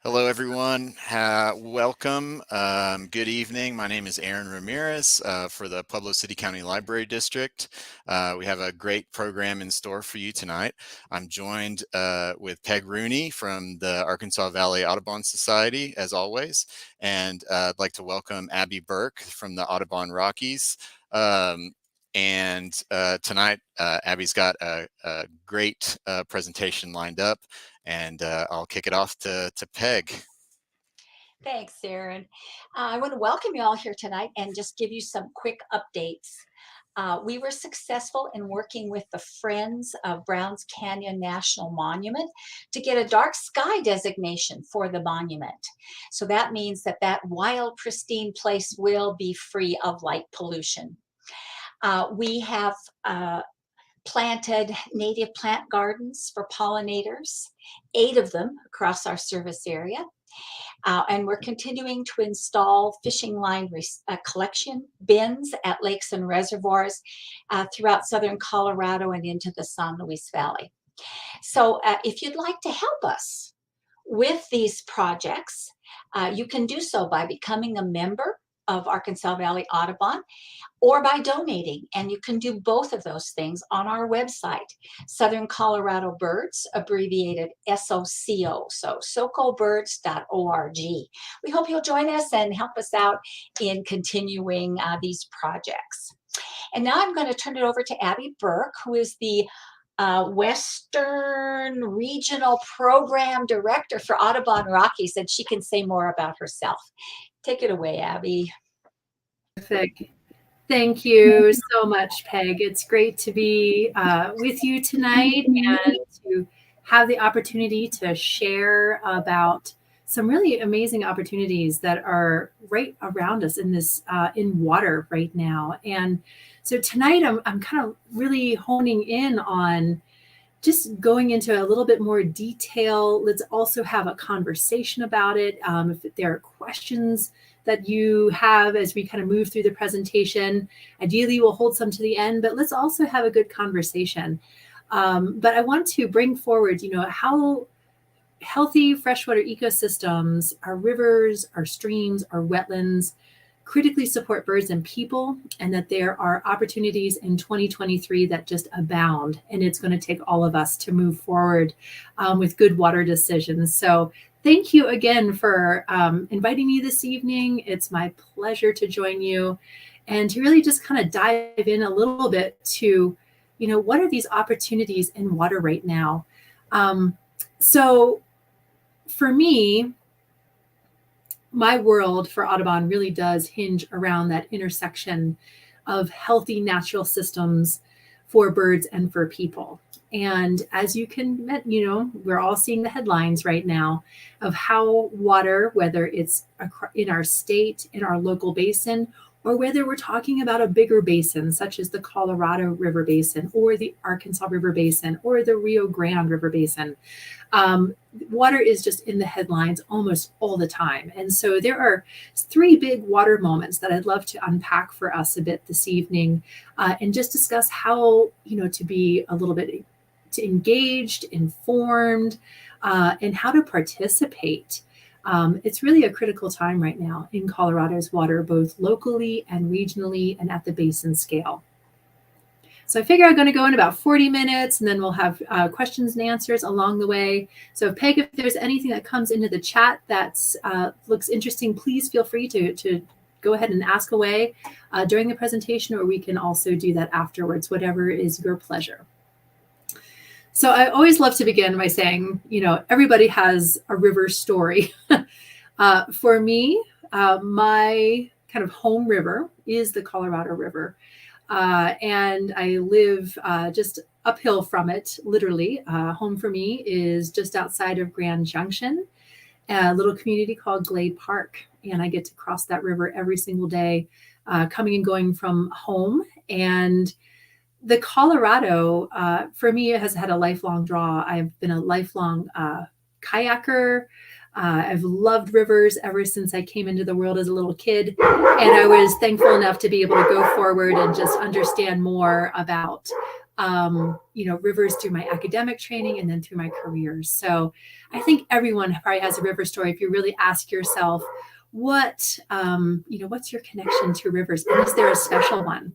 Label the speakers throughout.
Speaker 1: Hello, everyone. Welcome. Good evening. My name is Aaron Ramirez for the Pueblo City County Library District. We have a great program in store for you tonight. I'm joined with Peg Rooney from the Arkansas Valley Audubon Society, as always. And I'd like to welcome Abby Burk from the Audubon Rockies. Tonight, Abby's got a great presentation lined up. And I'll kick it off to Peg.
Speaker 2: Thanks, Aaron. I want to welcome you all here tonight and just give you some quick updates. We were successful in working with the Friends of Browns Canyon National Monument to get a dark sky designation for the monument. So that means that that wild, pristine place will be free of light pollution. We have planted native plant gardens for pollinators, 8 of them across our service area. And we're continuing to install fishing line collection bins at lakes and reservoirs throughout southern Colorado and into the San Luis Valley. So if you'd like to help us with these projects, you can do so by becoming a member of Arkansas Valley Audubon or by donating. And you can do both of those things on our website, Southern Colorado Birds, abbreviated SOCO, so socobirds.org. We hope you'll join us and help us out in continuing these projects. And now I'm going to turn it over to Abby Burk, who is the Western Regional Program Director for Audubon Rockies, and she can say more about herself. Take it away, Abby.
Speaker 3: Perfect. Thank you so much, Peg. It's great to be with you tonight and to have the opportunity to share about some really amazing opportunities that are right around us in this in water right now. And so tonight I'm kind of really honing in on just going into a little bit more detail. Let's also have a conversation about it. If there are questions that you have as we kind of move through the presentation, ideally we'll hold some to the end, but let's also have a good conversation. But I want to bring forward, how healthy freshwater ecosystems, our rivers, our streams, our wetlands, critically support birds and people, and that there are opportunities in 2023 that just abound. And it's going to take all of us to move forward with good water decisions. So thank you again for inviting me this evening. It's my pleasure to join you and to really just kind of dive in a little bit to, what are these opportunities in water right now? So for me, my world for Audubon really does hinge around that intersection of healthy natural systems for birds and for people. And as you can, we're all seeing the headlines right now of how water, whether it's in our state, in our local basin, or whether we're talking about a bigger basin, such as the Colorado River Basin, or the Arkansas River Basin, or the Rio Grande River Basin, water is just in the headlines almost all the time. And so there are 3 big water moments that I'd love to unpack for us a bit this evening and just discuss how, to be a little bit engaged, informed, and how to participate. It's really a critical time right now in Colorado's water, both locally and regionally and at the basin scale. So I figure I'm going to go in about 40 minutes and then we'll have questions and answers along the way. So Peg, if there's anything that comes into the chat that looks interesting, please feel free to go ahead and ask away during the presentation, or we can also do that afterwards, whatever is your pleasure. So I always love to begin by saying, everybody has a river story. For me, my kind of home river is the Colorado River. And I live just uphill from it, literally. Home for me is just outside of Grand Junction, a little community called Glade Park. And I get to cross that river every single day, coming and going from home. And the Colorado, for me, has had a lifelong draw. I've been a lifelong kayaker. I've loved rivers ever since I came into the world as a little kid. And I was thankful enough to be able to go forward and just understand more about rivers through my academic training and then through my career. So I think everyone probably has a river story. If you really ask yourself, what's your connection to rivers? And is there a special one?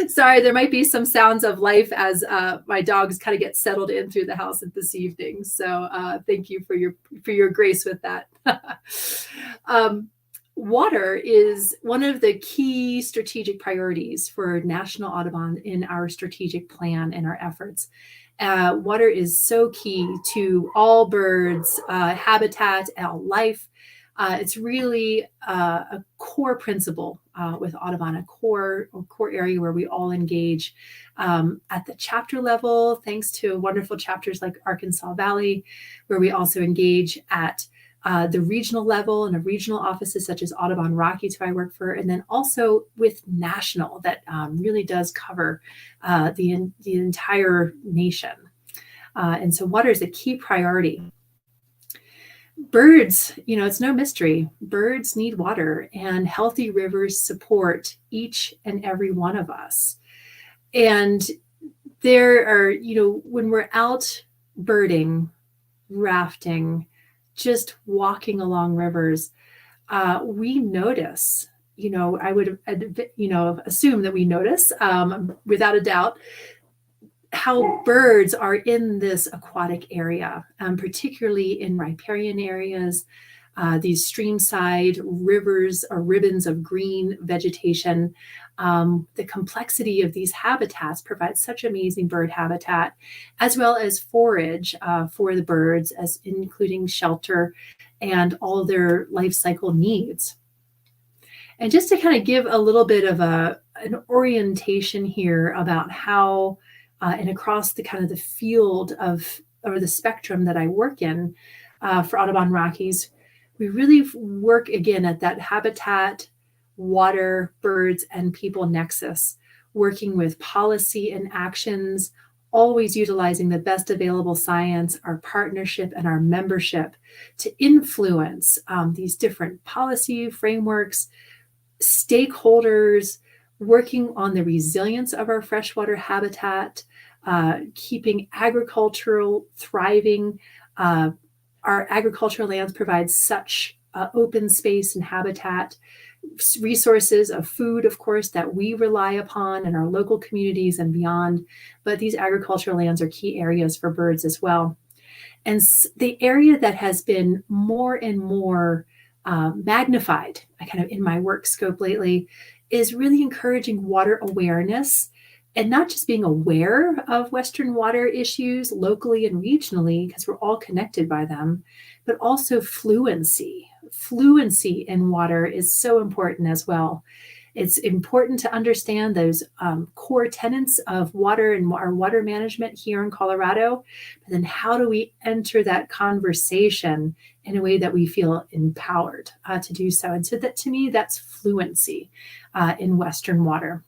Speaker 3: Sorry, there might be some sounds of life as my dogs kind of get settled in through the house this evening. So thank you for your grace with that. Water is one of the key strategic priorities for National Audubon in our strategic plan and our efforts. Water is so key to all birds, habitat, all life. It's really a core principle with Audubon, a core area where we all engage at the chapter level, thanks to wonderful chapters like Arkansas Valley, where we also engage at the regional level and of regional offices such as Audubon Rockies, who I work for, and then also with national that really does cover the entire nation. And so water is a key priority. Birds, it's no mystery. Birds need water, and healthy rivers support each and every one of us. And there are, when we're out birding, rafting, just walking along rivers, we notice, I would, assume that we notice without a doubt how birds are in this aquatic area, particularly in riparian areas, these streamside rivers or ribbons of green vegetation. The complexity of these habitats provides such amazing bird habitat, as well as forage for the birds, as including shelter and all their life cycle needs. And just to kind of give a little bit of an orientation here about how and across the kind of the field or the spectrum that I work in for Audubon Rockies, we really work again at that habitat, water, birds, and people nexus, working with policy and actions, always utilizing the best available science, our partnership, and our membership to influence these different policy frameworks, stakeholders, working on the resilience of our freshwater habitat, keeping agricultural thriving. Our agricultural lands provide such open space and habitat, resources of food, of course, that we rely upon in our local communities and beyond. But these agricultural lands are key areas for birds as well. And the area that has been more and more magnified, kind of in my work scope lately, is really encouraging water awareness, and not just being aware of Western water issues locally and regionally, because we're all connected by them, but also fluency. Fluency in water is so important as well. It's important to understand those core tenets of water and our water management here in Colorado, but then how do we enter that conversation in a way that we feel empowered to do so? And so that, to me, that's fluency in Western water.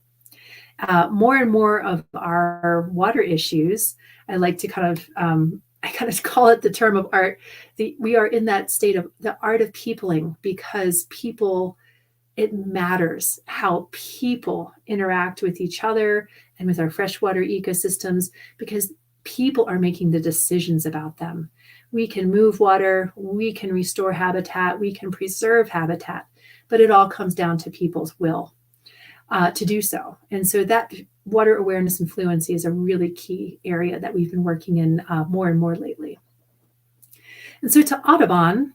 Speaker 3: More and more of our water issues, I like to kind of call it the term of art. We are in that state of the art of peopling, because it matters how people interact with each other and with our freshwater ecosystems, because people are making the decisions about them. We can move water, we can restore habitat, we can preserve habitat, but it all comes down to people's will to do so. And so that water awareness and fluency is a really key area that we've been working in more and more lately. And so to Audubon,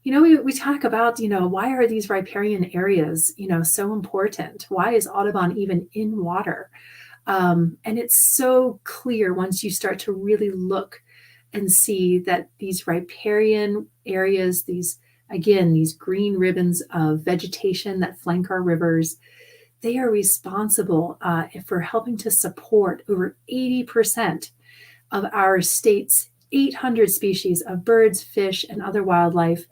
Speaker 3: we talk about, why are these riparian areas, so important? Why is Audubon even in water? And it's so clear once you start to really look and see that these riparian areas, these green ribbons of vegetation that flank our rivers, they are responsible for helping to support over 80% of our state's 800 species of birds, fish, and other wildlife.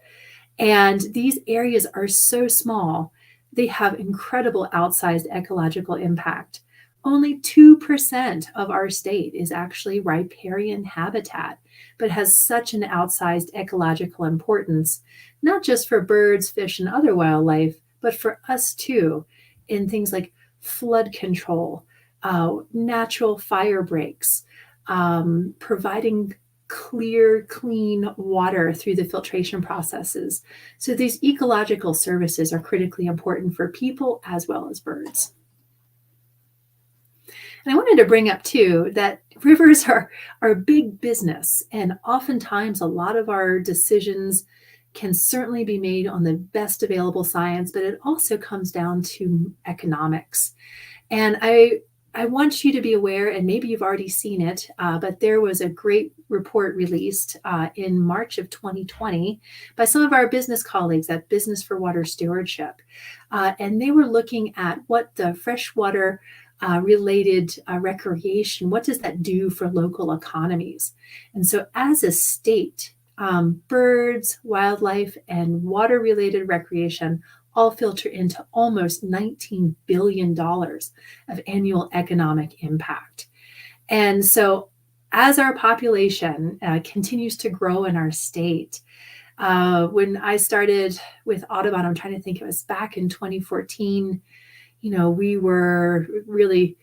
Speaker 3: And these areas are so small, they have incredible outsized ecological impact. Only 2% of our state is actually riparian habitat, but has such an outsized ecological importance, not just for birds, fish, and other wildlife, but for us too, in things like flood control, natural fire breaks, providing clear, clean water through the filtration processes. So these ecological services are critically important for people as well as birds. And I wanted to bring up too that rivers are big business, and oftentimes a lot of our decisions can certainly be made on the best available science, but it also comes down to economics. And I want you to be aware, and maybe you've already seen it, but there was a great report released in March of 2020 by some of our business colleagues at Business for Water Stewardship. And they were looking at what the freshwater related recreation, what does that do for local economies? And so as a state, birds, wildlife, and water related recreation all filter into almost $19 billion of annual economic impact. And so as our population continues to grow in our state, when I started with Audubon, I'm trying to think, it was back in 2014, we were really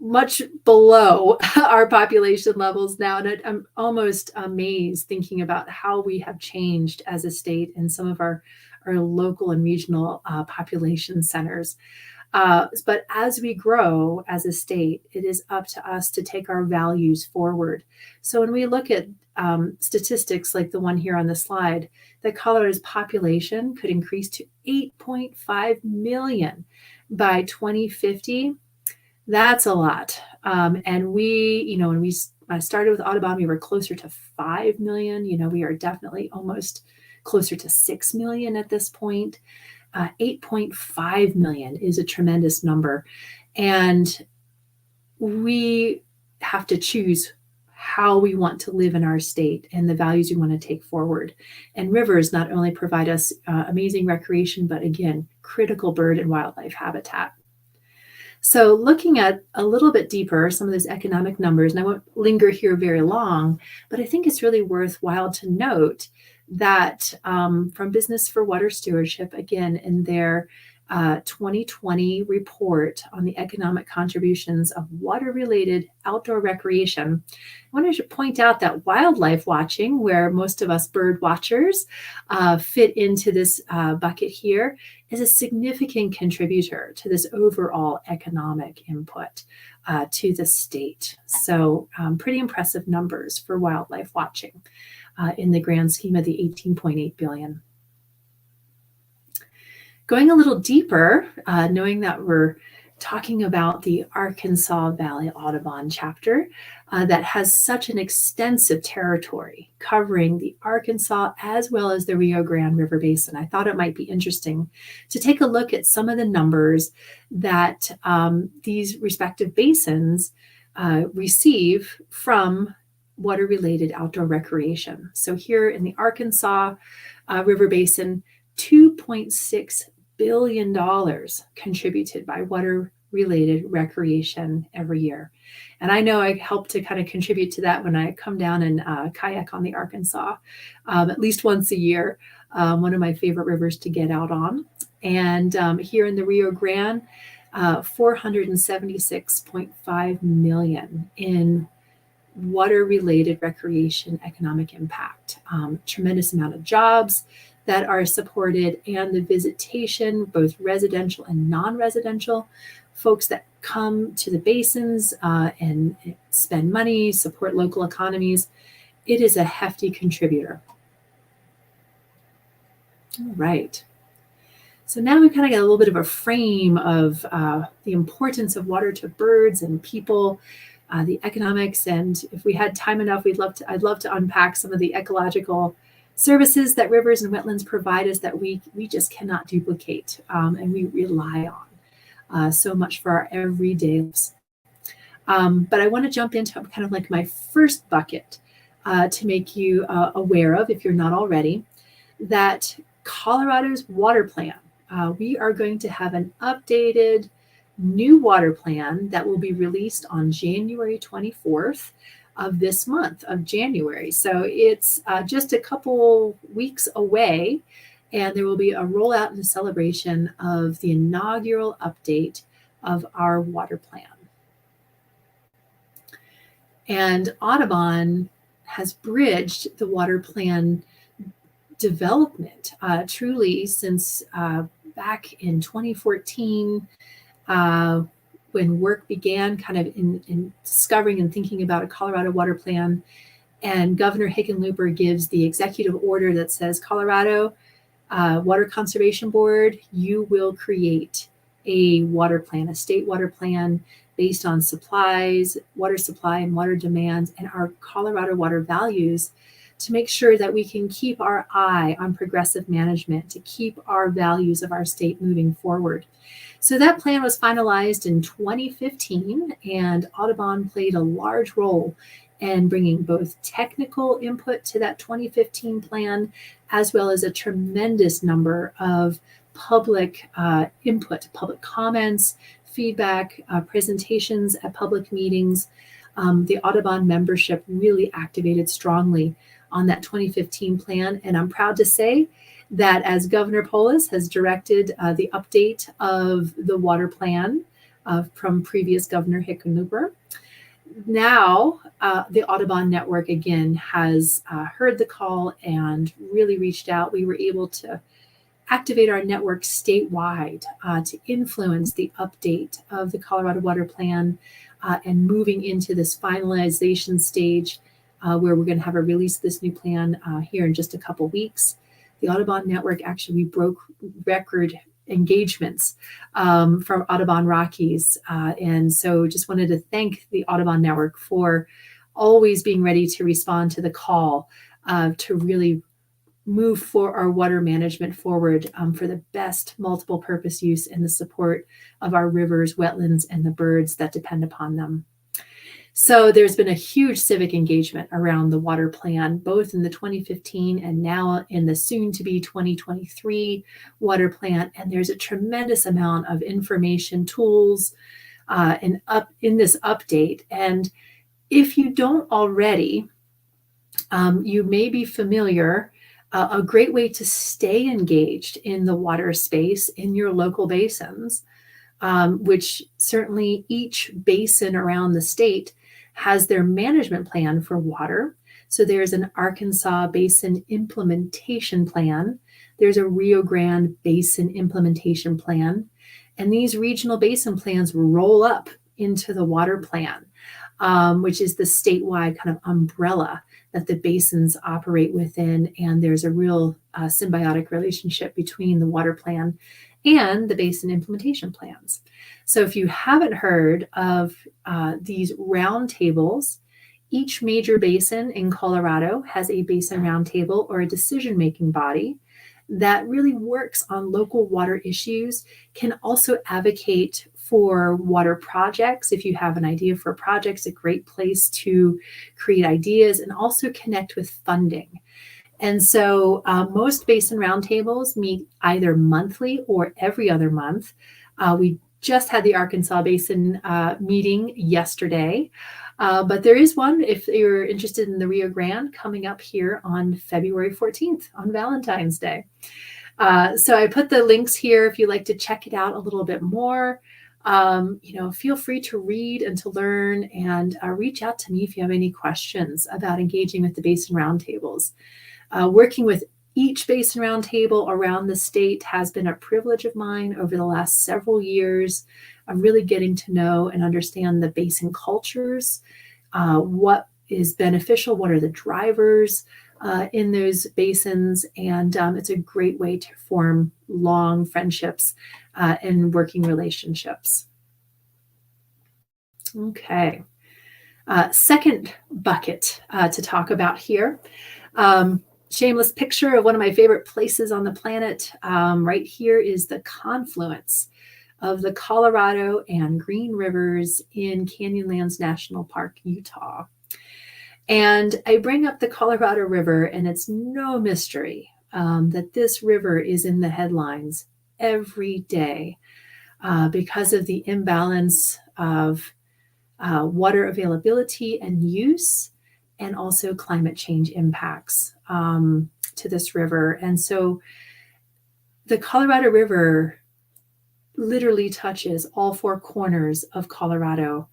Speaker 3: much below our population levels now. And I'm almost amazed thinking about how we have changed as a state in some of our local and regional population centers. But as we grow as a state, it is up to us to take our values forward. So when we look at statistics like the one here on the slide, that Colorado's population could increase to 8.5 million by 2050. That's a lot. And we, when I started with Audubon, we were closer to 5 million. We are definitely almost closer to 6 million at this point. 8.5 million is a tremendous number. And we have to choose how we want to live in our state and the values we want to take forward. And rivers not only provide us amazing recreation, but again, critical bird and wildlife habitat. So looking at a little bit deeper, some of those economic numbers, and I won't linger here very long, but I think it's really worthwhile to note that from Business for Water Stewardship, again, in their 2020 report on the economic contributions of water-related outdoor recreation, I wanted to point out that wildlife watching, where most of us bird watchers fit into this bucket here, is a significant contributor to this overall economic input to the state. So pretty impressive numbers for wildlife watching in the grand scheme of the 18.8 billion. Going a little deeper, knowing that we're talking about the Arkansas Valley Audubon chapter that has such an extensive territory covering the Arkansas as well as the Rio Grande River Basin, I thought it might be interesting to take a look at some of the numbers that these respective basins receive from water-related outdoor recreation. So here in the Arkansas River Basin, $2.6 billion contributed by water-related recreation every year. And I know I help to kind of contribute to that when I come down and kayak on the Arkansas at least once a year, one of my favorite rivers to get out on. And here in the Rio Grande, 476.5 million in water-related recreation economic impact. Tremendous amount of jobs that are supported, and the visitation, both residential and non-residential, folks that come to the basins and spend money, support local economies. It is a hefty contributor. All right. So now we kind of get a little bit of a frame of the importance of water to birds and people, the economics, and if we had time enough, I'd love to unpack some of the ecological services that rivers and wetlands provide us that we just cannot duplicate and we rely on so much for our everyday lives. But I want to jump into kind of like my first bucket to make you aware of, if you're not already, that Colorado's water plan. We are going to have an updated new water plan that will be released on January 24th of this month of January. So it's just a couple weeks away, and there will be a rollout and a celebration of the inaugural update of our water plan. And Audubon has bridged the water plan development truly since back in 2014, when work began kind of in discovering and thinking about a Colorado water plan. And Governor Hickenlooper gives the executive order that says, Colorado Water Conservation Board, you will create a water plan, a state water plan based on supplies, water supply and water demands, and our Colorado water values, to make sure that we can keep our eye on progressive management, to keep our values of our state moving forward. So that plan was finalized in 2015, and Audubon played a large role in bringing both technical input to that 2015 plan, as well as a tremendous number of public input, public comments, feedback, presentations at public meetings. The Audubon membership really activated strongly on that 2015 plan. And I'm proud to say that as Governor Polis has directed the update of the water plan from previous Governor Hickenlooper, now the Audubon Network again has heard the call and really reached out. We were able to activate our network statewide to influence the update of the Colorado Water Plan and moving into this finalization stage where we're going to have a release of this new plan here in just a couple weeks. The Audubon Network actually broke record engagements from Audubon Rockies. And so just wanted to thank the Audubon Network for always being ready to respond to the call to really move for our water management forward for the best multiple purpose use and the support of our rivers, wetlands, and the birds that depend upon them. So there's been a huge civic engagement around the water plan, both in the 2015 and now in the soon-to-be 2023 water plan. And there's a tremendous amount of information, tools, in this update. And if you don't already, you may be familiar. A great way to stay engaged in the water space in your local basins, which certainly each basin around the state has their management plan for water. So there's an Arkansas Basin Implementation Plan. There's a Rio Grande Basin Implementation Plan. And these regional basin plans roll up into the water plan, which is the statewide kind of umbrella that the basins operate within. And there's a real symbiotic relationship between the water plan and the basin implementation plans. So if you haven't heard of these roundtables, each major basin in Colorado has a basin roundtable or a decision-making body that really works on local water issues, can also advocate for water projects. If you have an idea for a project, it's a great place to create ideas and also connect with funding. And so most basin roundtables meet either monthly or every other month. We just had the Arkansas Basin meeting yesterday, but there is one, if you're interested in the Rio Grande, coming up here on February 14th on Valentine's Day. So I put the links here if you'd like to check it out a little bit more. Feel free to read and to learn, and reach out to me if you have any questions about engaging with the Basin Roundtables. Working with each Basin Roundtable around the state has been a privilege of mine over the last several years of really getting to know and understand the basin cultures, what is beneficial, what are the drivers in those basins, and it's a great way to form long friendships and working relationships. Okay, second bucket to talk about here. Shameless picture of one of my favorite places on the planet. Right here is the confluence of the Colorado and Green Rivers in Canyonlands National Park, Utah. And I bring up the Colorado River, and it's no mystery that this river is in the headlines every day because of the imbalance of water availability and use, and also climate change impacts to this river. And so the Colorado River literally touches all four corners of Colorado.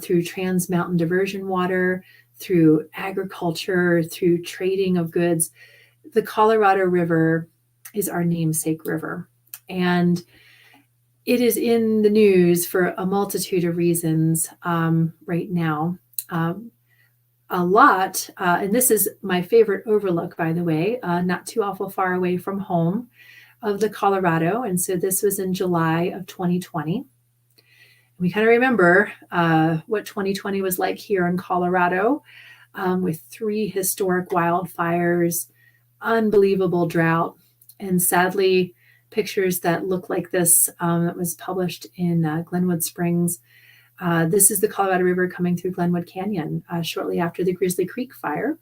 Speaker 3: through Trans Mountain Diversion Water, through agriculture, through trading of goods. The Colorado River is our namesake river. And it is in the news for a multitude of reasons right now. A lot, and this is my favorite overlook, by the way, not too awful far away from home, of the Colorado. And so this was in July of 2020. We kind of remember what 2020 was like here in Colorado, with 3 historic wildfires, unbelievable drought, and sadly, pictures that look like this that was published in Glenwood Springs. This is the Colorado River coming through Glenwood Canyon shortly after the Grizzly Creek fire.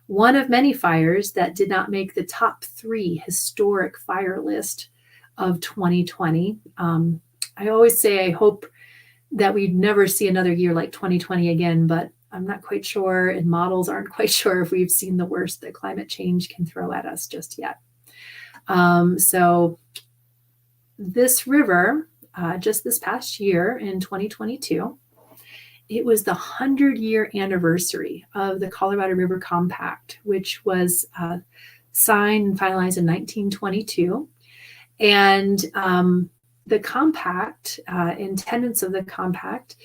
Speaker 3: One of many fires that did not make the top 3 historic fire list of 2020. I always say I hope that we'd never see another year like 2020 again, but I'm not quite sure, and models aren't quite sure if we've seen the worst that climate change can throw at us just yet. So this river, just this past year in 2022, it was the 100-year anniversary of the Colorado River Compact, which was signed and finalized in 1922. And the compact, and tenets of the compact,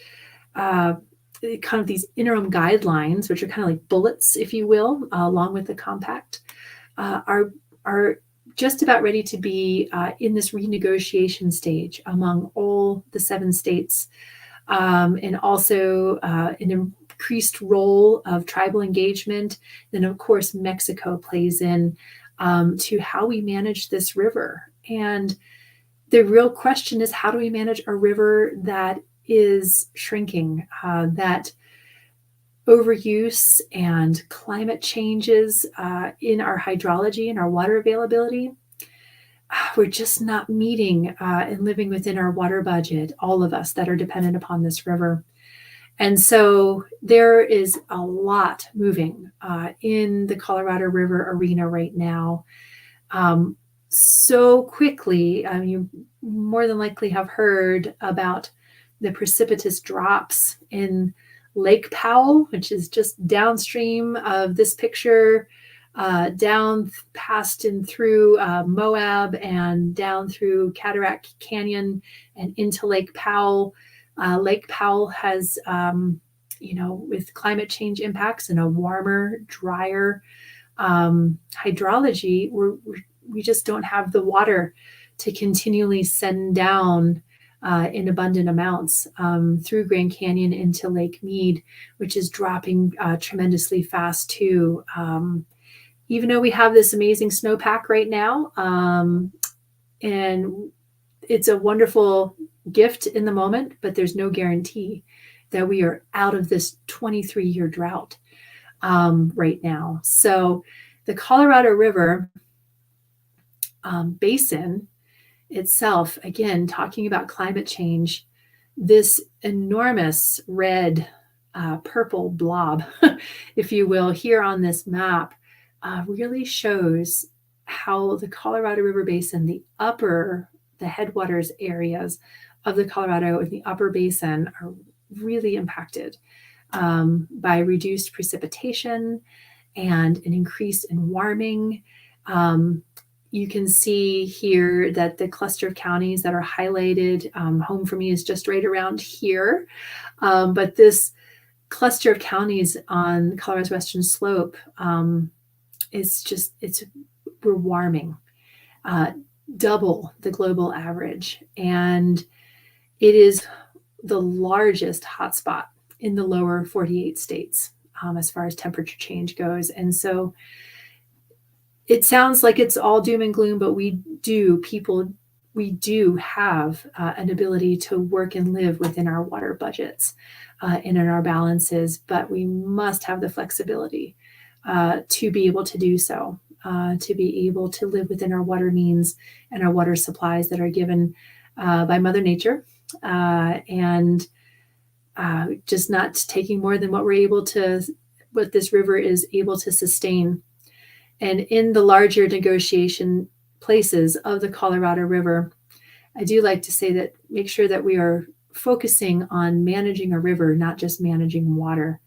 Speaker 3: kind of these interim guidelines, which are kind of like bullets, if you will, along with the compact, are just about ready to be in this renegotiation stage among all the 7 states, and also an increased role of tribal engagement. Then, of course, Mexico plays in to how we manage this river. And the real question is, how do we manage a river that is shrinking, that overuse and climate changes in our hydrology and our water availability? We're just not meeting and living within our water budget, all of us that are dependent upon this river. And so there is a lot moving in the Colorado River arena right now. So quickly, you more than likely have heard about the precipitous drops in Lake Powell, which is just downstream of this picture, down past and through Moab and down through Cataract Canyon and into Lake Powell. Lake Powell has, with climate change impacts and a warmer, drier hydrology, we just don't have the water to continually send down in abundant amounts through Grand Canyon into Lake Mead, which is dropping tremendously fast too. Even though we have this amazing snowpack right now, and it's a wonderful gift in the moment, but there's no guarantee that we are out of this 23-year drought right now. So the Colorado River basin itself, again, talking about climate change, this enormous red, purple blob, if you will, here on this map, really shows how the Colorado River basin, the headwaters areas of the Colorado and the upper basin are really impacted by reduced precipitation and an increase in warming. You can see here that the cluster of counties that are highlighted, home for me is just right around here. But this cluster of counties on Colorado's western slope, we're warming, double the global average. And it is the largest hotspot in the lower 48 states as far as temperature change goes. And so it sounds like it's all doom and gloom, but we do have an ability to work and live within our water budgets and in our balances, but we must have the flexibility to be able to do so, to be able to live within our water means and our water supplies that are given by Mother Nature, and just not taking more than what this river is able to sustain. And in the larger negotiation places of the Colorado River, I do like to say that make sure that we are focusing on managing a river, not just managing water,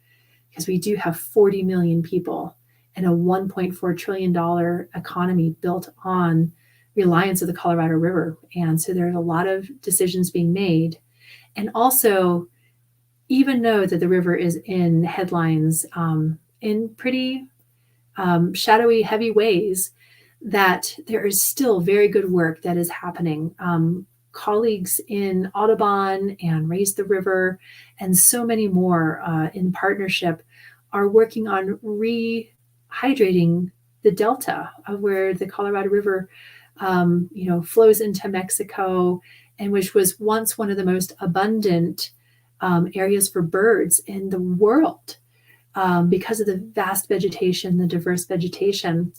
Speaker 3: because we do have 40 million people and a $1.4 trillion economy built on reliance of the Colorado River. And so there's a lot of decisions being made. And also, even know that the river is in headlines in pretty shadowy, heavy ways, that there is still very good work that is happening. Colleagues in Audubon and Raise the River and so many more in partnership are working on rehydrating the delta of where the Colorado River flows into Mexico, and which was once one of the most abundant areas for birds in the world because of the vast vegetation, the diverse vegetation.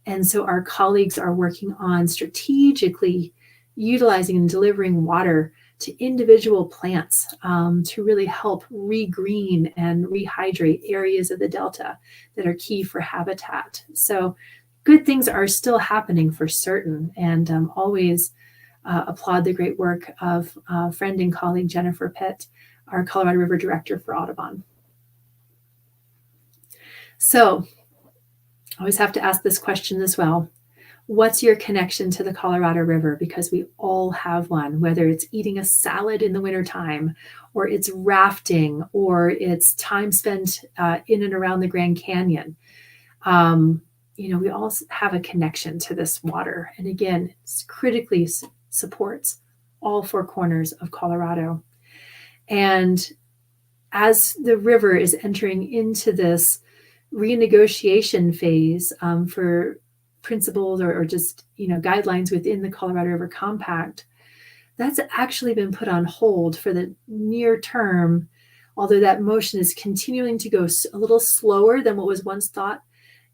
Speaker 3: And so our colleagues are working on strategically utilizing and delivering water to individual plants to really help regreen and rehydrate areas of the delta that are key for habitat. So good things are still happening for certain, and always applaud the great work of friend and colleague Jennifer Pitt, our Colorado River Director for Audubon. So I always have to ask this question as well. What's your connection to the Colorado River? Because we all have one, whether it's eating a salad in the wintertime, or it's rafting, or it's time spent in and around the Grand Canyon. We all have a connection to this water. And again, it critically supports all four corners of Colorado. And as the river is entering into this renegotiation phase for principles or just guidelines within the Colorado River Compact, that's actually been put on hold for the near term, although that motion is continuing to go a little slower than what was once thought.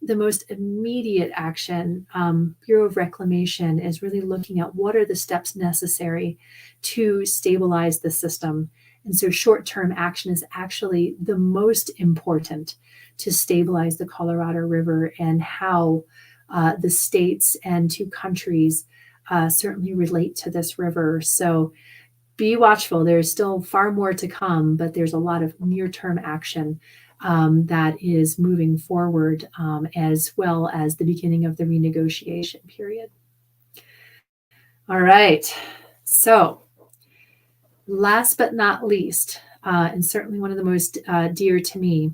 Speaker 3: The most immediate action, Bureau of Reclamation is really looking at what are the steps necessary to stabilize the system. And so short-term action is actually the most important to stabilize the Colorado River, and how the states and two countries certainly relate to this river. So be watchful. There's still far more to come, but there's a lot of near-term action that is moving forward, as well as the beginning of the renegotiation period. All right. So last but not least, and certainly one of the most dear to me,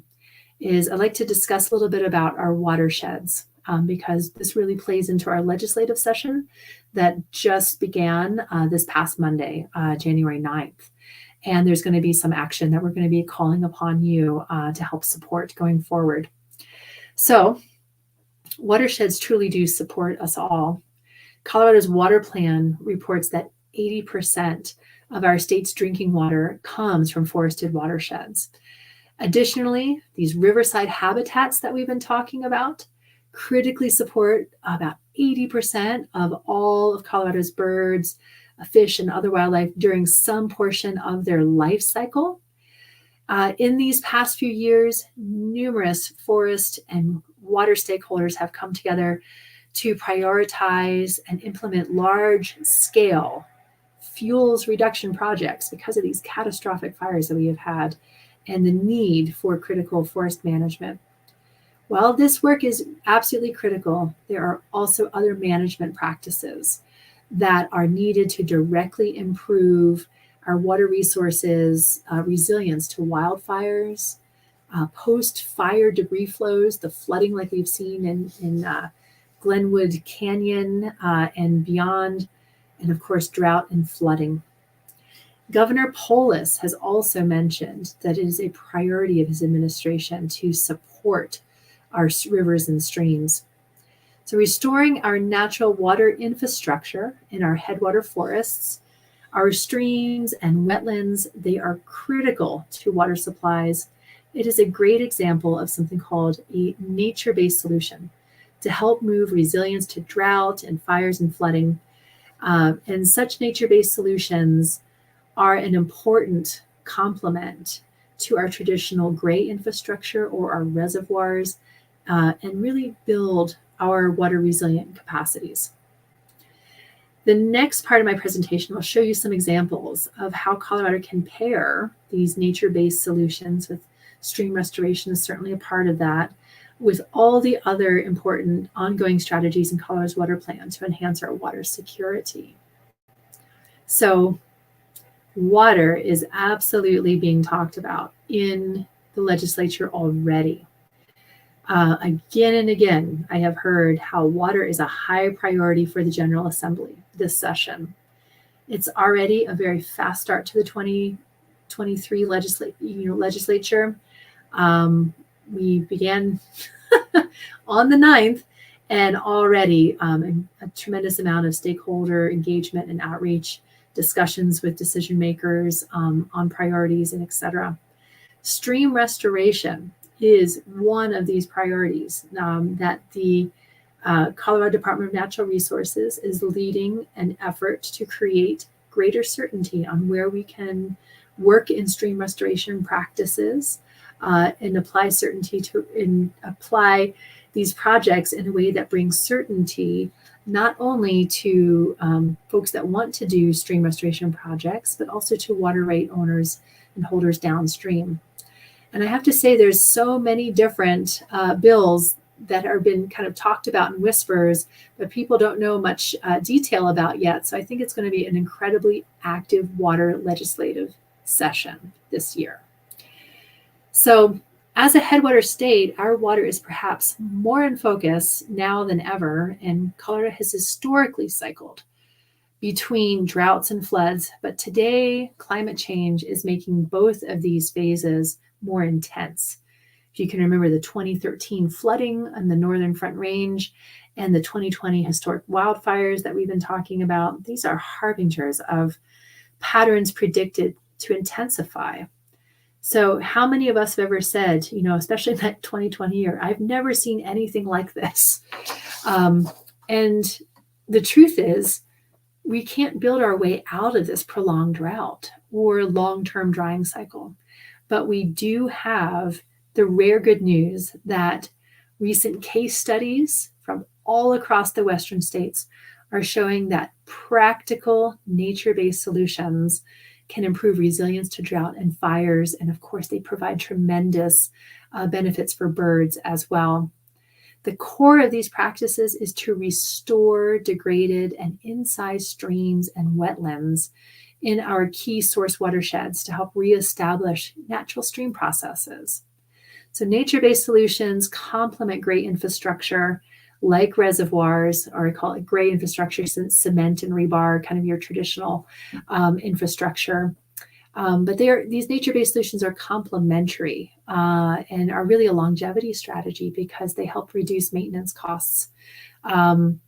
Speaker 3: is I'd like to discuss a little bit about our watersheds, because this really plays into our legislative session that just began this past Monday, January 9th. And there's going to be some action that we're going to be calling upon you to help support going forward. So watersheds truly do support us all. Colorado's water plan reports that 80% of our state's drinking water comes from forested watersheds. Additionally, these riverside habitats that we've been talking about critically support about 80% of all of Colorado's birds, fish, and other wildlife during some portion of their life cycle. In these past few years, numerous forest and water stakeholders have come together to prioritize and implement large-scale fuels reduction projects because of these catastrophic fires that we have had and the need for critical forest management. While this work is absolutely critical, there are also other management practices that are needed to directly improve our water resources resilience to wildfires, post-fire debris flows, the flooding like we've seen in Glenwood Canyon and beyond, and of course, drought and flooding. Governor Polis has also mentioned that it is a priority of his administration to support our rivers and streams. So restoring our natural water infrastructure in our headwater forests, our streams and wetlands, they are critical to water supplies. It is a great example of something called a nature-based solution to help move resilience to drought and fires and flooding. And such nature-based solutions are an important complement to our traditional gray infrastructure or our reservoirs, and really build our water resilient capacities. The next part of my presentation will show you some examples of how Colorado can pair these nature-based solutions with stream restoration is certainly a part of that, with all the other important ongoing strategies in Colorado's water plan to enhance our water security. So water is absolutely being talked about in the legislature already. Again and again, I have heard how water is a high priority for the General Assembly this session. It's already a very fast start to the 2023 legislature. We began on the 9th, and already a tremendous amount of stakeholder engagement and outreach, discussions with decision makers on priorities and et cetera. Stream restoration is one of these priorities that the Colorado Department of Natural Resources is leading an effort to create greater certainty on where we can work in stream restoration practices and apply certainty and apply these projects in a way that brings certainty not only to folks that want to do stream restoration projects, but also to water right owners and holders downstream. And I have to say, there's so many different bills that are been kind of talked about in whispers, but people don't know much detail about yet. So I think it's going to be an incredibly active water legislative session this year. So as a headwater state, our water is perhaps more in focus now than ever, and Colorado has historically cycled between droughts and floods, but today climate change is making both of these phases more intense. If you can remember the 2013 flooding on the Northern Front Range and the 2020 historic wildfires that we've been talking about, these are harbingers of patterns predicted to intensify. So how many of us have ever said, especially in that 2020 year, I've never seen anything like this. And the truth is, we can't build our way out of this prolonged drought or long-term drying cycle. But we do have the rare good news that recent case studies from all across the Western states are showing that practical nature-based solutions can improve resilience to drought and fires. And of course, they provide tremendous benefits for birds as well. The core of these practices is to restore degraded and incised streams and wetlands in our key source watersheds to help reestablish natural stream processes. So nature-based solutions complement gray infrastructure like reservoirs, or I call it gray infrastructure since cement and rebar, kind of your traditional infrastructure. But these nature-based solutions are complementary and are really a longevity strategy because they help reduce maintenance costs. And,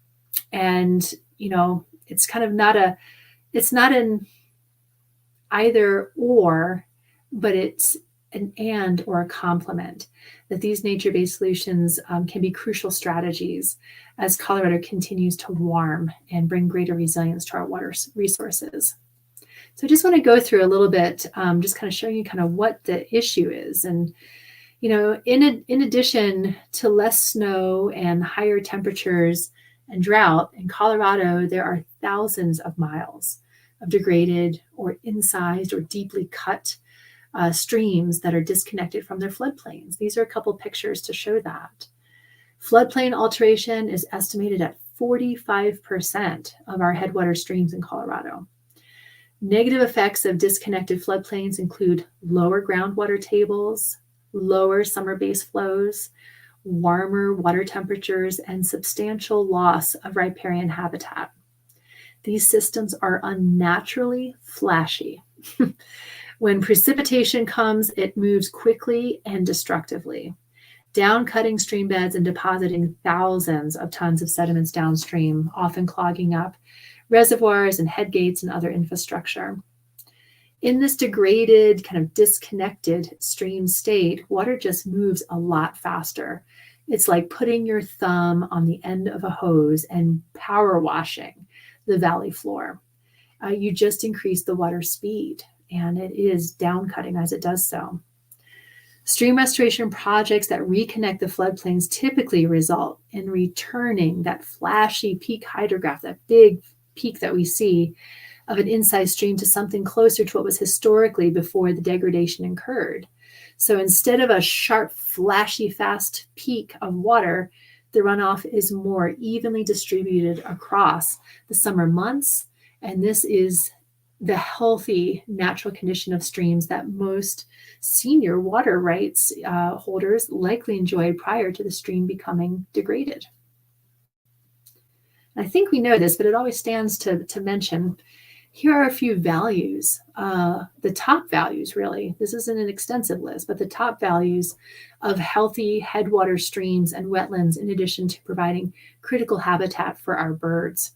Speaker 3: it's kind of it's not an either or, but it's an and or a complement, that these nature-based solutions can be crucial strategies as Colorado continues to warm and bring greater resilience to our water resources. So I just want to go through a little bit, just kind of showing you kind of what the issue is. And, in addition to less snow and higher temperatures and drought in Colorado, there are thousands of miles of degraded or incised or deeply cut streams that are disconnected from their floodplains. These are a couple pictures to show that. Floodplain alteration is estimated at 45% of our headwater streams in Colorado. Negative effects of disconnected floodplains include lower groundwater tables, lower summer base flows, warmer water temperatures, and substantial loss of riparian habitat. These systems are unnaturally flashy. When precipitation comes, it moves quickly and destructively, down-cutting stream beds and depositing thousands of tons of sediments downstream, often clogging up reservoirs and headgates and other infrastructure. In this degraded, kind of disconnected stream state, water just moves a lot faster. It's like putting your thumb on the end of a hose and power washing the valley floor. You just increase the water speed, and it is down cutting as it does so. Stream restoration projects that reconnect the floodplains typically result in returning that flashy peak hydrograph, that big peak that we see of an incised stream to something closer to what was historically before the degradation occurred. So instead of a sharp, flashy, fast peak of water, the runoff is more evenly distributed across the summer months. And this is the healthy natural condition of streams that most senior water rights holders likely enjoyed prior to the stream becoming degraded. And I think we know this, but it always stands to mention. Here are a few values, the top values, really. This isn't an extensive list, but the top values of healthy headwater streams and wetlands, in addition to providing critical habitat for our birds.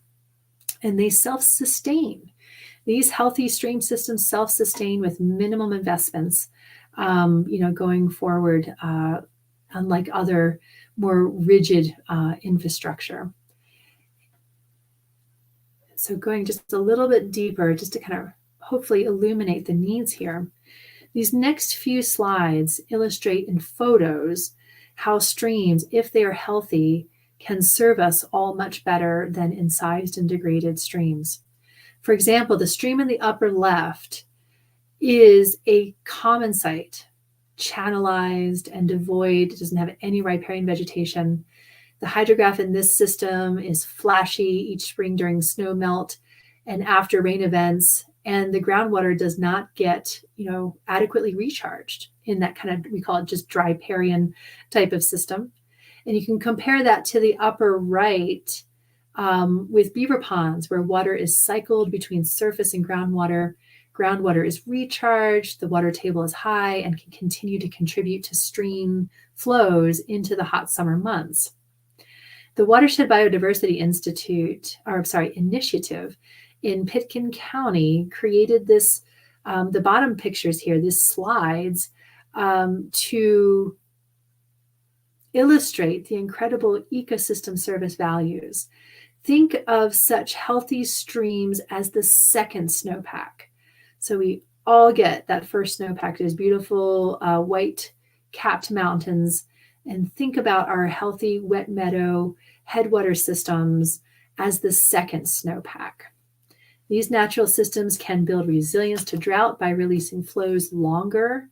Speaker 3: And they self-sustain. These healthy stream systems self-sustain with minimum investments, going forward, unlike other more rigid infrastructure. So going just a little bit deeper, just to kind of hopefully illuminate the needs here. These next few slides illustrate in photos how streams, if they are healthy, can serve us all much better than incised and degraded streams. For example, the stream in the upper left is a common site, channelized and devoid. It doesn't have any riparian vegetation. The hydrograph in this system is flashy each spring during snow melt and after rain events, and the groundwater does not get, adequately recharged in that kind of, we call it just riparian type of system. And you can compare that to the upper right with beaver ponds, where water is cycled between surface and groundwater. Groundwater is recharged, the water table is high, and can continue to contribute to stream flows into the hot summer months. The Watershed Biodiversity Initiative in Pitkin County created this, the bottom pictures here, these slides, to illustrate the incredible ecosystem service values. Think of such healthy streams as the second snowpack. So we all get that first snowpack, those beautiful white capped mountains, and think about our healthy wet meadow headwater systems as the second snowpack. These natural systems can build resilience to drought by releasing flows longer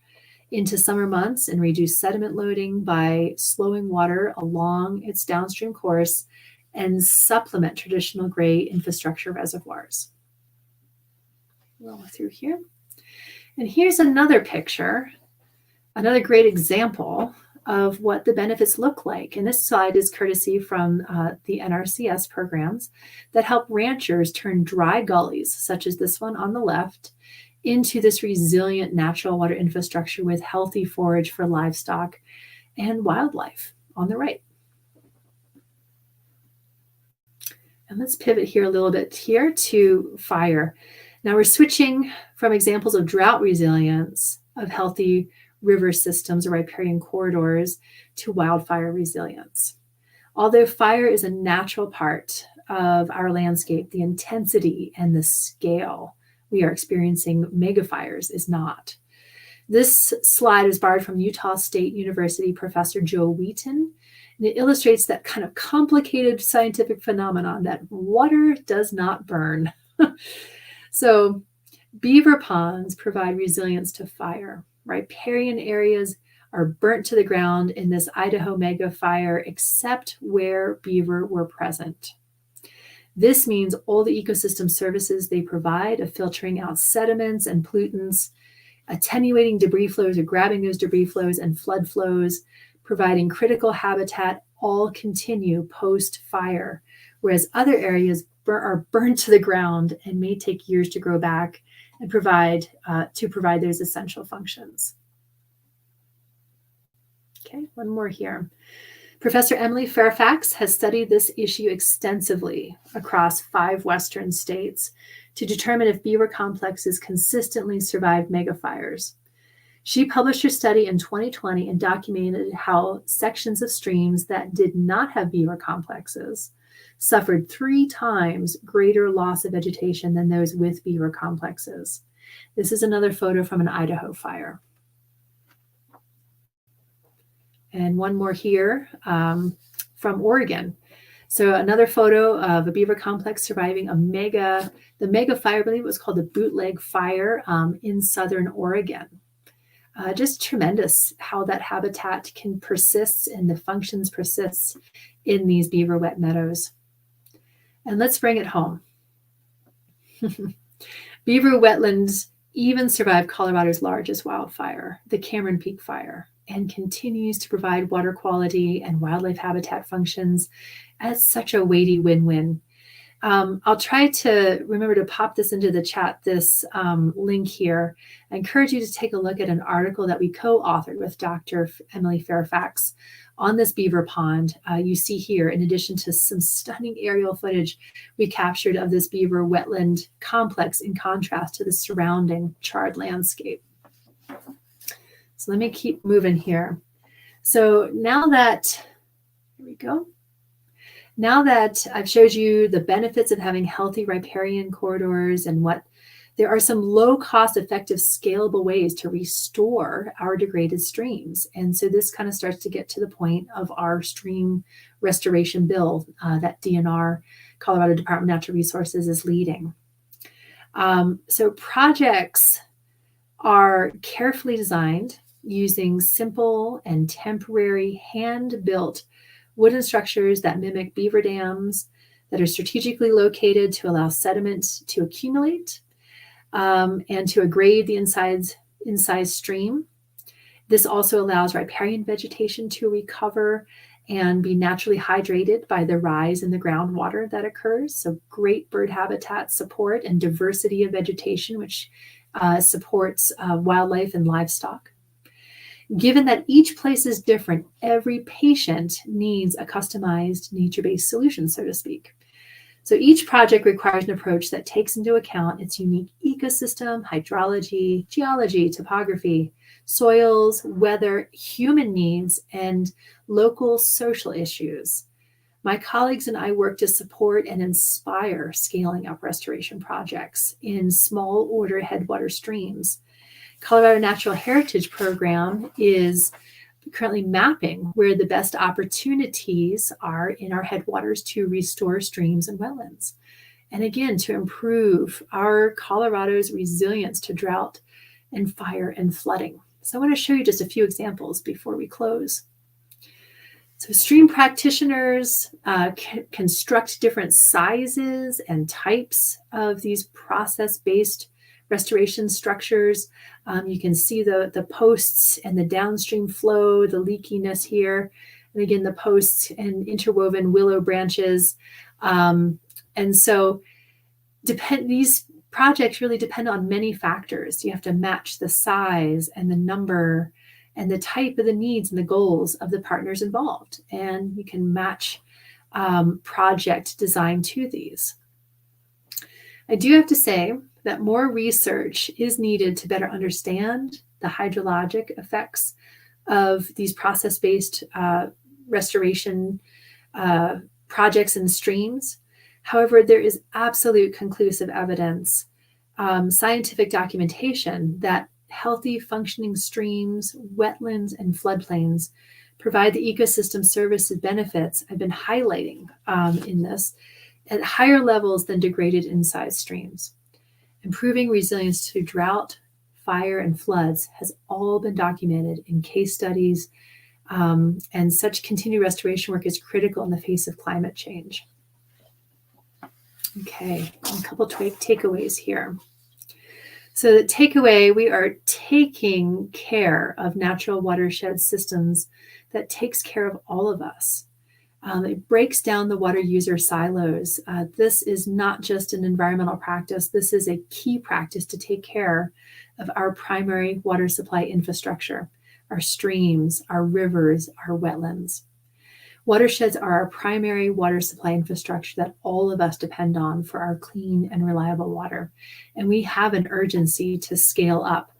Speaker 3: into summer months and reduce sediment loading by slowing water along its downstream course and supplement traditional gray infrastructure reservoirs. Roll through here. And here's another picture, another great example of what the benefits look like. And this slide is courtesy from the NRCS programs that help ranchers turn dry gullies, such as this one on the left, into this resilient natural water infrastructure with healthy forage for livestock and wildlife on the right. And let's pivot here a little bit here to fire. Now we're switching from examples of drought resilience of healthy river systems or riparian corridors to wildfire resilience. Although fire is a natural part of our landscape, the intensity and the scale we are experiencing megafires is not. This slide is borrowed from Utah State University professor Joe Wheaton, and it illustrates that kind of complicated scientific phenomenon that water does not burn. So beaver ponds provide resilience to fire. Riparian areas are burnt to the ground in this Idaho mega fire, except where beaver were present. This means all the ecosystem services they provide of filtering out sediments and pollutants, attenuating debris flows or grabbing those debris flows and flood flows, providing critical habitat, all continue post-fire, whereas other areas are burned to the ground and may take years to grow back and provide those essential functions. Okay, one more here. Professor Emily Fairfax has studied this issue extensively across 5 Western states to determine if beaver complexes consistently survive megafires. She published her study in 2020 and documented how sections of streams that did not have beaver complexes suffered 3 times greater loss of vegetation than those with beaver complexes. This is another photo from an Idaho fire. And one more here from Oregon. So another photo of a beaver complex surviving the mega fire, I believe it was called the Bootleg Fire in Southern Oregon. Just tremendous how that habitat can persist and the functions persist in these beaver wet meadows. And let's bring it home. Beaver wetlands even survived Colorado's largest wildfire, the Cameron Peak Fire, and continues to provide water quality and wildlife habitat functions as such a weighty win-win. I'll try to remember to pop this into the chat, this link here. I encourage you to take a look at an article that we co-authored with Dr. Emily Fairfax on this beaver pond. You see here, in addition to some stunning aerial footage we captured of this beaver wetland complex in contrast to the surrounding charred landscape. So let me keep moving here. So now that, here we go. Now that I've showed you the benefits of having healthy riparian corridors and there are some low cost, effective, scalable ways to restore our degraded streams. And so this kind of starts to get to the point of our stream restoration bill that DNR, Colorado Department of Natural Resources, is leading. So projects are carefully designed using simple and temporary hand-built wooden structures that mimic beaver dams that are strategically located to allow sediment to accumulate and to agrade the incised stream. This also allows riparian vegetation to recover and be naturally hydrated by the rise in the groundwater that occurs. So great bird habitat support and diversity of vegetation, which supports wildlife and livestock. Given that each place is different, every patient needs a customized nature-based solution, so to speak. So each project requires an approach that takes into account its unique ecosystem, hydrology, geology, topography, soils, weather, human needs, and local social issues. My colleagues and I work to support and inspire scaling up restoration projects in small order headwater streams. Colorado Natural Heritage Program is currently mapping where the best opportunities are in our headwaters to restore streams and wetlands. And again, to improve our Colorado's resilience to drought and fire and flooding. So I want to show you just a few examples before we close. So stream practitioners construct different sizes and types of these process-based restoration structures. You can see the posts and the downstream flow, the leakiness here. And again, the posts and interwoven willow branches. And so these projects really depend on many factors. You have to match the size and the number and the type of the needs and the goals of the partners involved. And you can match project design to these. I do have to say that more research is needed to better understand the hydrologic effects of these process-based restoration projects and streams. However, there is absolute conclusive evidence, scientific documentation that healthy functioning streams, wetlands, and floodplains provide the ecosystem services benefits I've been highlighting in this at higher levels than degraded incised streams. Improving resilience to drought, fire, and floods has all been documented in case studies, and such continued restoration work is critical in the face of climate change. Okay, a couple takeaways here. So the takeaway, we are taking care of natural watershed systems that takes care of all of us. It breaks down the water user silos. This is not just an environmental practice. This is a key practice to take care of our primary water supply infrastructure, our streams, our rivers, our wetlands. Watersheds are our primary water supply infrastructure that all of us depend on for our clean and reliable water. And we have an urgency to scale up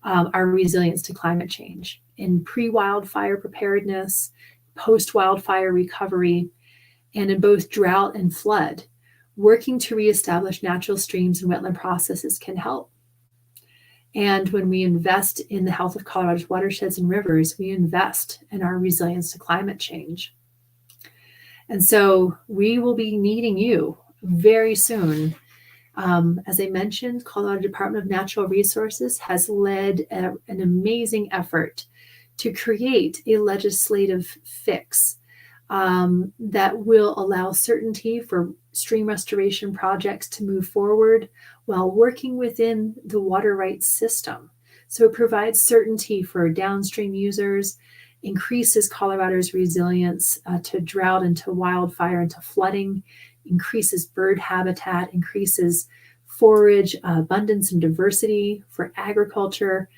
Speaker 3: our resilience to climate change in pre-wildfire preparedness, post-wildfire recovery, and in both drought and flood. Working to reestablish natural streams and wetland processes can help. And when we invest in the health of Colorado's watersheds and rivers, we invest in our resilience to climate change. And so we will be needing you very soon. As I mentioned, Colorado Department of Natural Resources has led an amazing effort to create a legislative fix that will allow certainty for stream restoration projects to move forward while working within the water rights system. So it provides certainty for downstream users, increases Colorado's resilience to drought and to wildfire and to flooding, increases bird habitat, increases forage abundance and diversity for agriculture.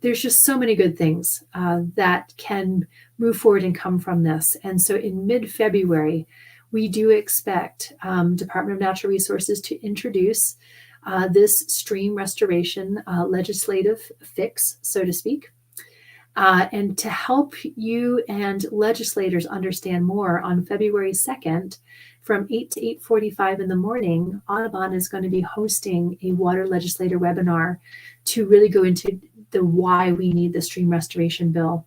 Speaker 3: There's just so many good things that can move forward and come from this. And so in mid-February, we do expect Department of Natural Resources to introduce this stream restoration legislative fix, so to speak. And to help you and legislators understand more, on February 2nd, from 8 to 8:45 in the morning, Audubon is going to be hosting a water legislator webinar to really go into the why we need the stream restoration bill.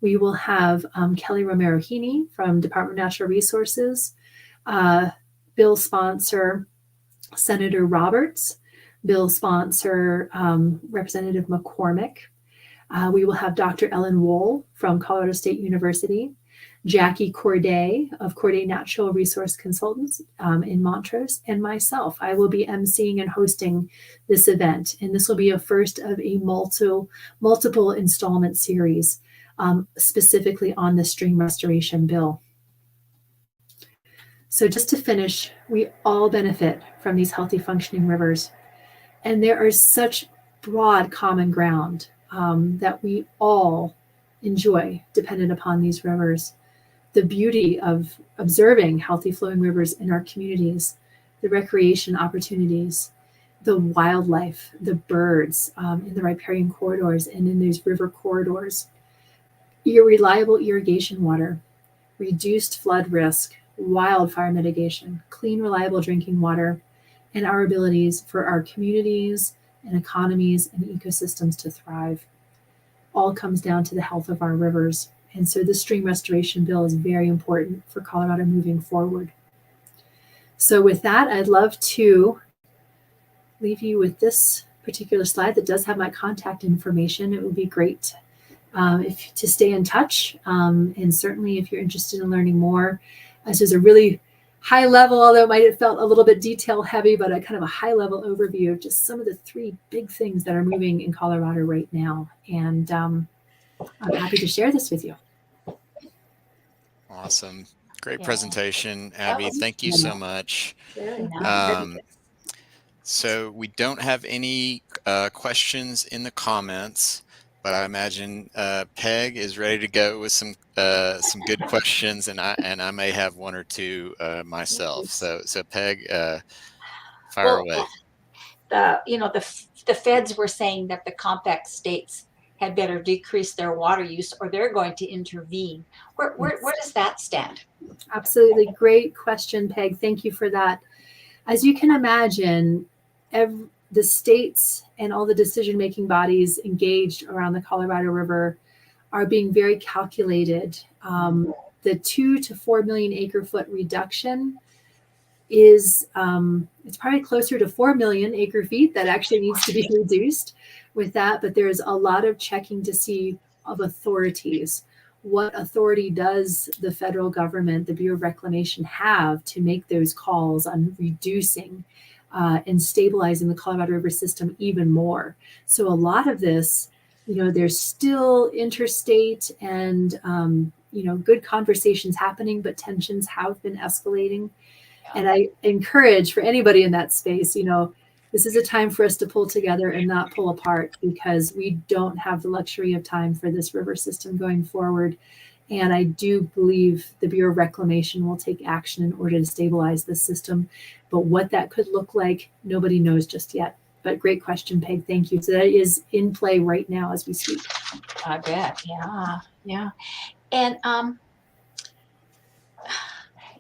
Speaker 3: We will have Kelly Romero-Heaney from Department of Natural Resources, bill sponsor Senator Roberts, bill sponsor Representative McCormick. We will have Dr. Ellen Wohl from Colorado State University, Jackie Corday of Corday Natural Resource Consultants in Montrose, and myself. I will be emceeing and hosting this event, and this will be a first of a multiple installment series specifically on the stream restoration bill. So just to finish, we all benefit from these healthy functioning rivers, and there is such broad common ground that we all enjoy dependent upon these rivers. The beauty of observing healthy flowing rivers in our communities, the recreation opportunities, the wildlife, the birds in the riparian corridors and in these river corridors, reliable irrigation water, reduced flood risk, wildfire mitigation, clean, reliable drinking water, and our abilities for our communities and economies and ecosystems to thrive. All comes down to the health of our rivers. And so this stream restoration bill is very important for Colorado moving forward. So with that, I'd love to leave you with this particular slide that does have my contact information. It would be great to stay in touch. And certainly if you're interested in learning more, this is a really high level, although it might have felt a little bit detail heavy, but a kind of a high level overview of just some of the 3 big things that are moving in Colorado right now. And I'm happy to share this with you.
Speaker 1: Awesome. Great
Speaker 2: Yeah.
Speaker 1: presentation, Abby. Thank you so much.
Speaker 2: Very nice.
Speaker 1: So we don't have any questions in the comments, but I imagine Peg is ready to go with some good questions, and I may have 1 or 2 myself. So Peg, fire away.
Speaker 2: The feds were saying that the compact states had better decrease their water use, or they're going to intervene. Where does that stand?
Speaker 3: Absolutely. Great question, Peg. Thank you for that. As you can imagine, the states and all the decision-making bodies engaged around the Colorado River are being very calculated. The 2 to 4 million acre foot reduction is it's probably closer to 4 million acre feet that actually needs to be reduced with that. But there's a lot of checking to see of authorities. What authority does the federal government, the Bureau of Reclamation, have to make those calls on reducing and stabilizing the Colorado River system even more? So a lot of this, there's still interstate and, good conversations happening, but tensions have been escalating. And I encourage for anybody in that space, this is a time for us to pull together and not pull apart, because we don't have the luxury of time for this river system going forward. And I do believe the Bureau of Reclamation will take action in order to stabilize this system. But what that could look like, nobody knows just yet. But great question, Peg. Thank you. So that is in play right now as we speak.
Speaker 2: I bet. Yeah. And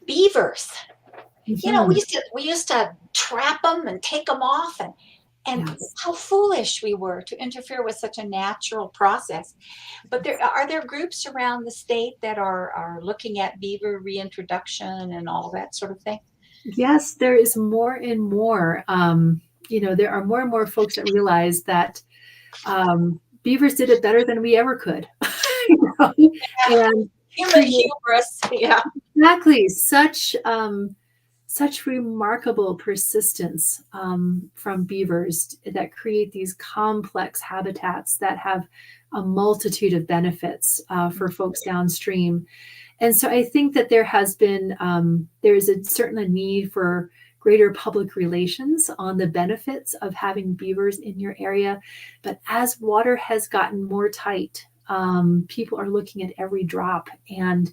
Speaker 2: beavers. We used to trap them and take them off, and
Speaker 3: Yes.
Speaker 2: how foolish we were to interfere with such a natural process. But are there groups around the state that are looking at beaver reintroduction and all that sort of thing?
Speaker 3: Yes, there is more and more. There are more and more folks that realize that beavers did it better than we ever could. And
Speaker 2: Human
Speaker 3: create
Speaker 2: hubris, yeah.
Speaker 3: exactly such remarkable persistence from beavers that create these complex habitats that have a multitude of benefits for folks downstream. And so I think that there's certainly a need for greater public relations on the benefits of having beavers in your area. But as water has gotten more tight, people are looking at every drop and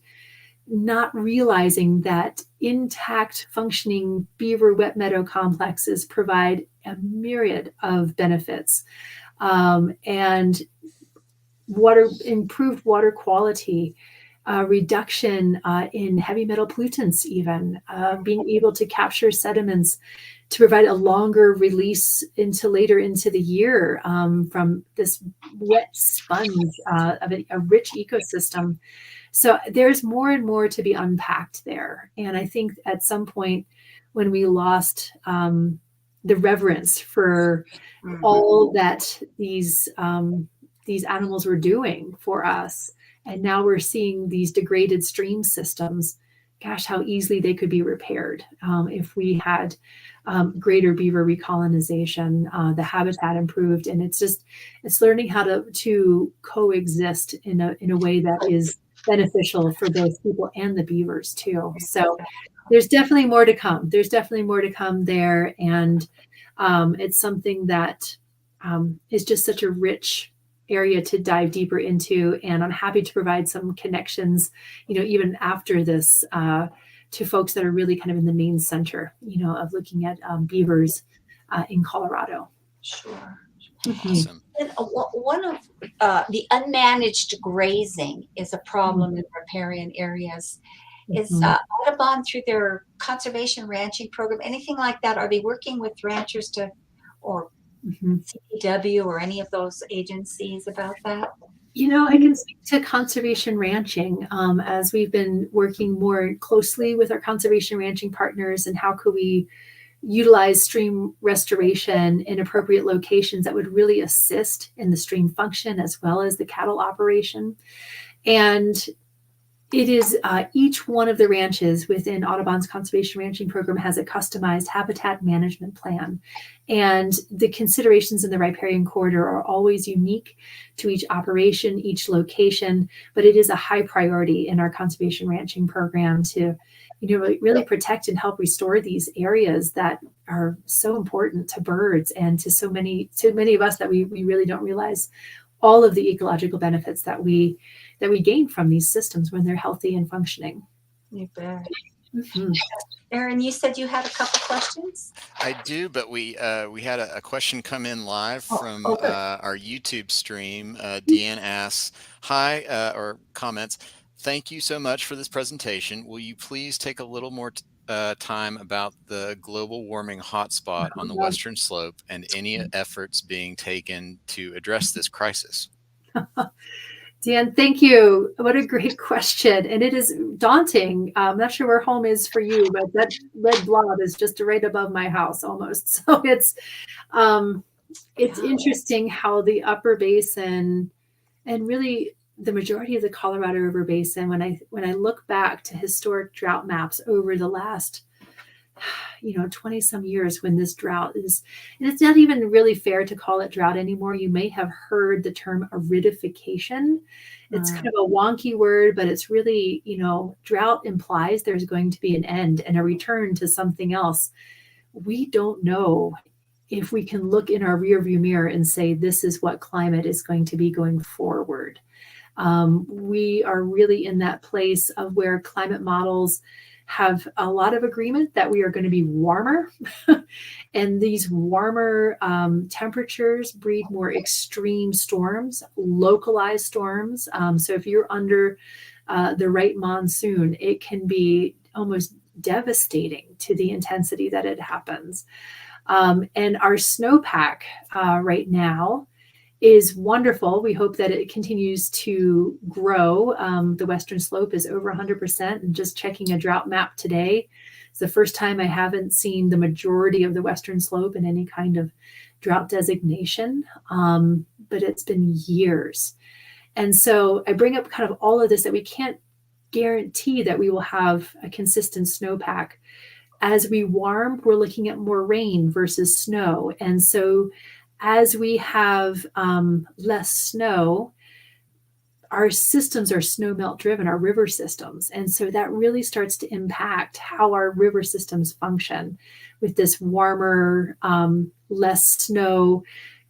Speaker 3: not realizing that intact functioning beaver wet meadow complexes provide a myriad of benefits, and improved water quality, reduction in heavy metal pollutants, even being able to capture sediments to provide a longer release later into the year from this wet sponge of a rich ecosystem. So there's more and more to be unpacked there. And I think at some point when we lost the reverence for all that these animals were doing for us, and now we're seeing these degraded stream systems, gosh, how easily they could be repaired if we had greater beaver recolonization, the habitat improved. And it's learning how to coexist in a way that is beneficial for both people and the beavers too. So there's definitely more to come. There's definitely more to come there. And it's something that is just such a rich area to dive deeper into. And I'm happy to provide some connections, even after this, to folks that are really kind of in the main center, of looking at beavers in Colorado.
Speaker 2: Sure.
Speaker 1: Awesome.
Speaker 2: And one of the unmanaged grazing is a problem in riparian areas. Is Audubon, through their conservation ranching program, anything like that? Are they working with ranchers or CPW or any of those agencies about that?
Speaker 3: I can speak to conservation ranching as we've been working more closely with our conservation ranching partners, and how could we utilize stream restoration in appropriate locations that would really assist in the stream function as well as the cattle operation. And it is each one of the ranches within Audubon's conservation ranching program has a customized habitat management plan. And the considerations in the riparian corridor are always unique to each operation, each location, but it is a high priority in our conservation ranching program to really protect and help restore these areas that are so important to birds and to so many of us that we really don't realize all of the ecological benefits that we gain from these systems when they're healthy and functioning.
Speaker 2: You bet. Erin, you said you had a couple questions?
Speaker 1: I do, but we had a question come in live from our YouTube stream. Deanne asks, hi, or comments, thank you so much for this presentation. Will you please take a little more time about the global warming hotspot on the Western Slope and any efforts being taken to address this crisis?
Speaker 3: Dan, thank you. What a great question. And it is daunting. I'm not sure where home is for you, but that red blob is just right above my house almost. So it's interesting how the upper basin, and really the majority of the Colorado River Basin, when I look back to historic drought maps over the last 20 some years, when this drought is, and it's not even really fair to call it drought anymore. You may have heard the term aridification. It's kind of a wonky word, but it's really, drought implies there's going to be an end and a return to something else. We don't know if we can look in our rearview mirror and say, this is what climate is going to be going forward. We are really in that place of where climate models have a lot of agreement that we are going to be warmer. And these warmer temperatures breed more extreme storms, localized storms. So if you're under the right monsoon, it can be almost devastating to the intensity that it happens. And our snowpack right now is wonderful. We hope that it continues to grow. The Western Slope is over 100%. And just checking a drought map today, it's the first time I haven't seen the majority of the Western Slope in any kind of drought designation, but it's been years. And so I bring up kind of all of this, that we can't guarantee that we will have a consistent snowpack. As we warm, we're looking at more rain versus snow. And so as we have less snow, our systems are snow melt driven, our river systems. And so that really starts to impact how our river systems function with this warmer, less snow,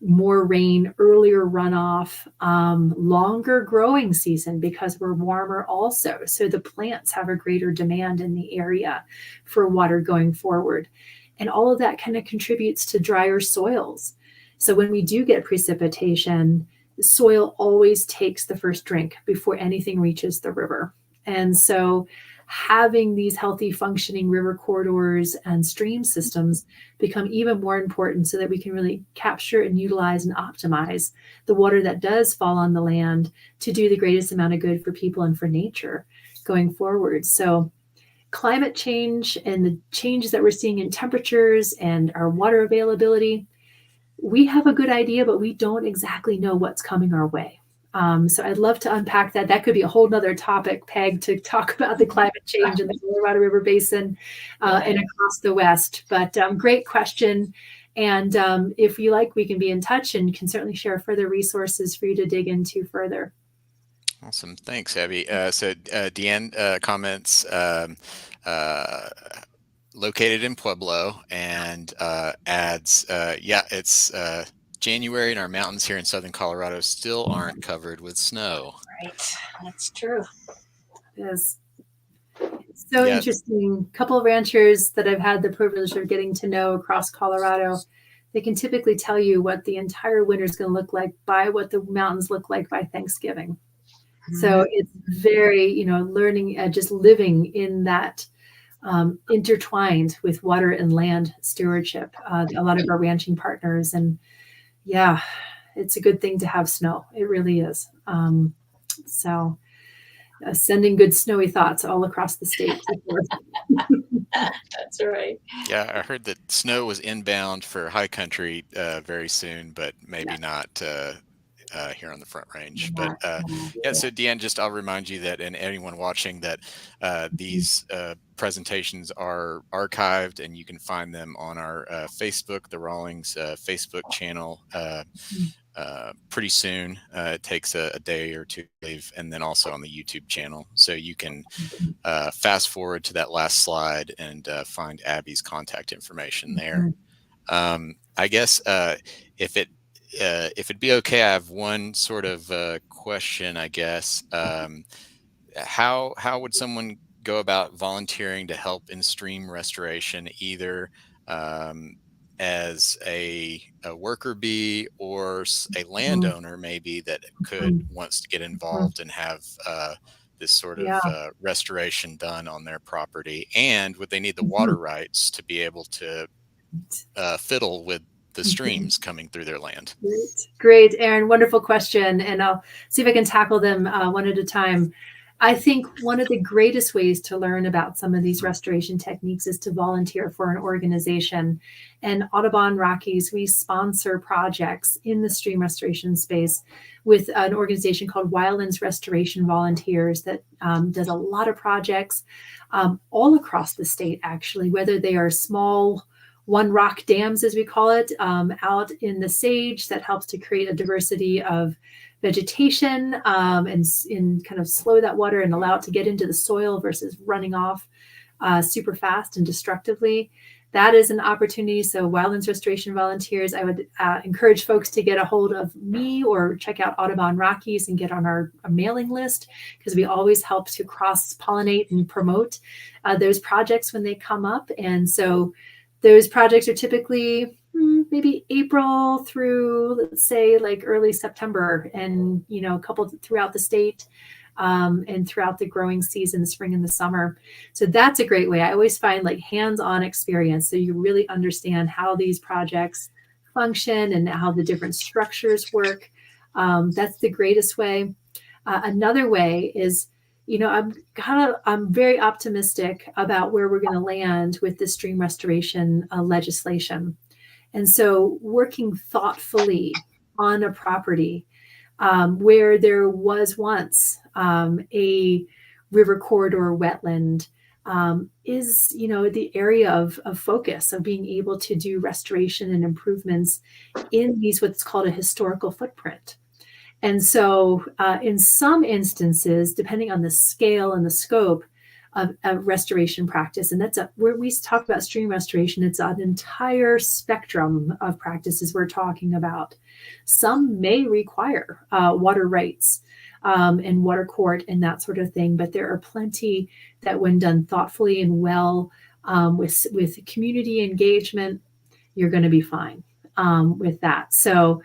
Speaker 3: more rain, earlier runoff, longer growing season because we're warmer also. So the plants have a greater demand in the area for water going forward. And all of that kind of contributes to drier soils. So when we do get precipitation, the soil always takes the first drink before anything reaches the river. And so having these healthy functioning river corridors and stream systems become even more important so that we can really capture and utilize and optimize the water that does fall on the land to do the greatest amount of good for people and for nature going forward. So climate change and the changes that we're seeing in temperatures and our water availability, we have a good idea, but we don't exactly know what's coming our way. So I'd love to unpack that. That could be a whole nother topic, Peg, to talk about the climate change in the Colorado River Basin and across the West. But great question. And if you like, we can be in touch and can certainly share further resources for you to dig into further.
Speaker 1: Awesome. Thanks, Abby. So Deanne comments, located in Pueblo, and adds, yeah, it's January and our mountains here in southern Colorado still aren't covered with snow.
Speaker 2: Right, that's true.
Speaker 3: Yes. It's so interesting. A couple of ranchers that I've had the privilege of getting to know across Colorado, they can typically tell you what the entire winter is going to look like by what the mountains look like by Thanksgiving. So it's very, learning, just living in that intertwined with water and land stewardship, a lot of our ranching partners. And yeah, it's a good thing to have snow. It really is. So sending good snowy thoughts all across the state.
Speaker 2: That's right.
Speaker 1: Yeah, I heard that snow was inbound for high country very soon, but maybe not here on the Front Range. But yeah, so Deanne, I'll remind you that, and anyone watching, that these presentations are archived and you can find them on our Facebook, the Rawlings Facebook channel pretty soon. It takes a day or two, and then also on the YouTube channel. So you can fast forward to that last slide and find Abby's contact information there. I guess if it'd be okay, I have one sort of question, I guess. How would someone go about volunteering to help in stream restoration, either as a worker bee or a landowner maybe that wants to get involved and have this sort of restoration done on their property? And would they need the water rights to be able to fiddle with the streams coming through their land?
Speaker 3: Great, Aaron. Wonderful question. And I'll see if I can tackle them one at a time. I think one of the greatest ways to learn about some of these restoration techniques is to volunteer for an organization. And Audubon Rockies, we sponsor projects in the stream restoration space with an organization called Wildlands Restoration Volunteers that does a lot of projects all across the state, actually, whether they are small one rock dams, as we call it, out in the sage that helps to create a diversity of vegetation and kind of slow that water and allow it to get into the soil versus running off super fast and destructively. That is an opportunity. So Wildlands Restoration Volunteers, I would encourage folks to get a hold of me or check out Audubon Rockies and get on our mailing list, because we always help to cross-pollinate and promote those projects when they come up. And so those projects are typically maybe April through, let's say, like early September, and a couple throughout the state. and throughout the growing season, the spring and the summer. So that's a great way. I always find like hands-on experience, so you really understand how these projects function and how the different structures work. That's the greatest way. Another way is, I'm very optimistic about where we're going to land with the stream restoration legislation. And so working thoughtfully on a property where there was once a river corridor wetland is, the area of focus of being able to do restoration and improvements in these what's called a historical footprint. And so in some instances, depending on the scale and the scope of restoration practice, and where we talk about stream restoration, it's an entire spectrum of practices we're talking about. Some may require water rights and water court and that sort of thing, but there are plenty that, when done thoughtfully and well with community engagement, you're going to be fine with that. So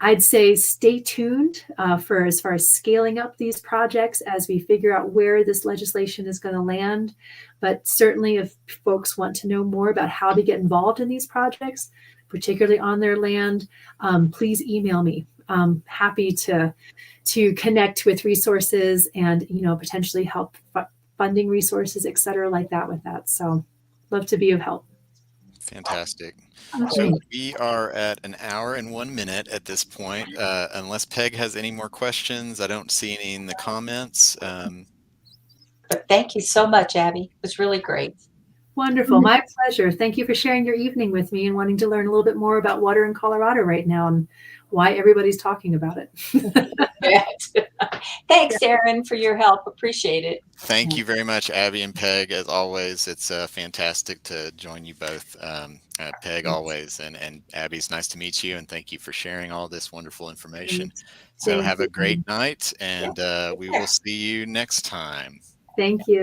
Speaker 3: I'd say stay tuned for as far as scaling up these projects as we figure out where this legislation is going to land. But certainly if folks want to know more about how to get involved in these projects, particularly on their land, please email me. I'm happy to connect with resources and, potentially help funding resources, et cetera, like that with that. So love to be of help.
Speaker 1: Fantastic.
Speaker 3: Okay.
Speaker 1: So we are at an hour and 1 minute at this point. Unless Peg has any more questions, I don't see any in the comments.
Speaker 2: But thank you so much, Abby. It was really great.
Speaker 3: Wonderful. My pleasure. Thank you for sharing your evening with me and wanting to learn a little bit more about water in Colorado right now and why everybody's talking about it.
Speaker 2: Thanks, Erin, for your help. Appreciate it.
Speaker 1: Thank you very much, Abby and Peg. As always, it's fantastic to join you both. Peg, always, and Abby's nice to meet you, and thank you for sharing all this wonderful information. So have a great night, and we will see you next time.
Speaker 3: Thank you.